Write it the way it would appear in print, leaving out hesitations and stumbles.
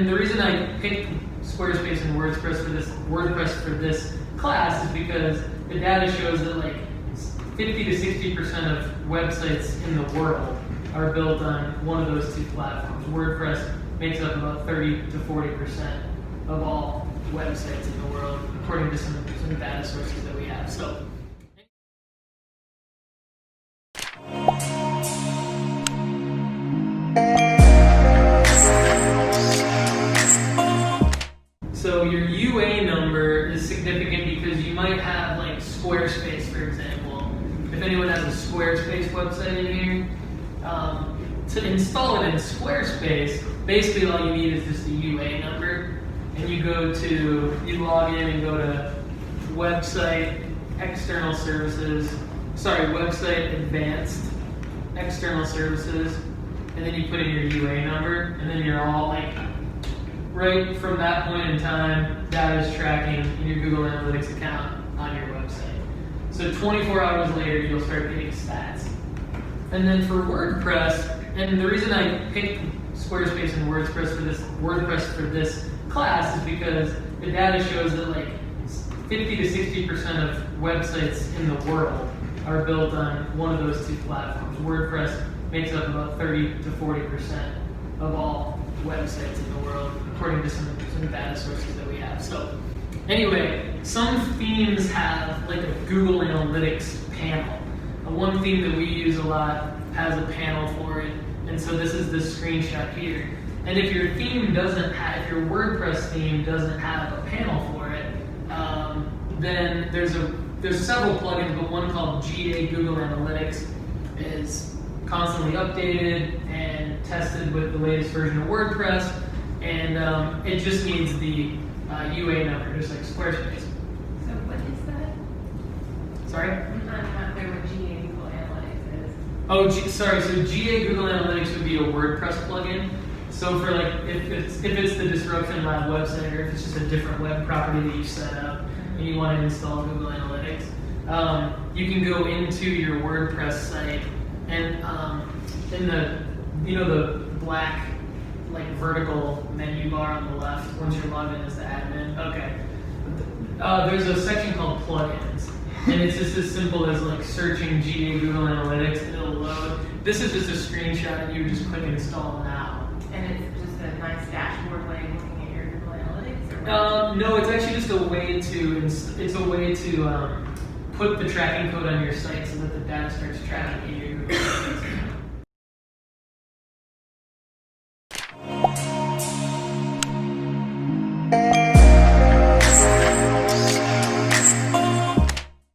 And the reason I picked Squarespace and WordPress for this class is because the data shows that like 50 to 60% of websites in the world are built on one of those two platforms. WordPress makes up about 30 to 40% of all websites in the world, according to some data sources that we have. So your UA number is significant because you might have like SquareSpace, for example. If anyone has a SquareSpace website in here, to install it in Squarespace, basically all you need is just a UA number. And you log in and go to website advanced external services, and then you put in your UA number, and then you're all like, right from that point in time, data is tracking in your Google Analytics account on your website. So 24 hours later, you'll start getting stats. And then for WordPress, and the reason I picked Squarespace and WordPress for this class is because the data shows that like 50 to 60% of websites in the world are built on one of those two platforms. WordPress makes up about 30 to 40% of all websites in the world, according to some data sources that we have. So anyway, some themes have like a Google Analytics panel. One theme that we use a lot has a panel for it, and so this is this screenshot here. And if your WordPress theme doesn't have a panel for it, then there's several plugins, but one called GA Google Analytics is constantly updated and tested with the latest version of WordPress, and it just needs the UA number, just like Squarespace. So what is that? Sorry? I'm not clear what GA Google Analytics is. Oh, sorry. So GA Google Analytics would be a WordPress plugin. So for like, if it's the Disruption Lab website, or if it's just a different web property that you set up and you want to install Google Analytics, you can go into your WordPress site and in the black like vertical menu bar on the left, once you're logged in as the admin. Okay. There's a section called plugins, and it's just as simple as like searching GA Google Analytics and it'll load. This is just a screenshot, and you just click install now. And it's just a nice dashboard way of looking at your Google Analytics? Or No, it's actually just a way to put the tracking code on your site so that the data starts tracking in your Google Analytics.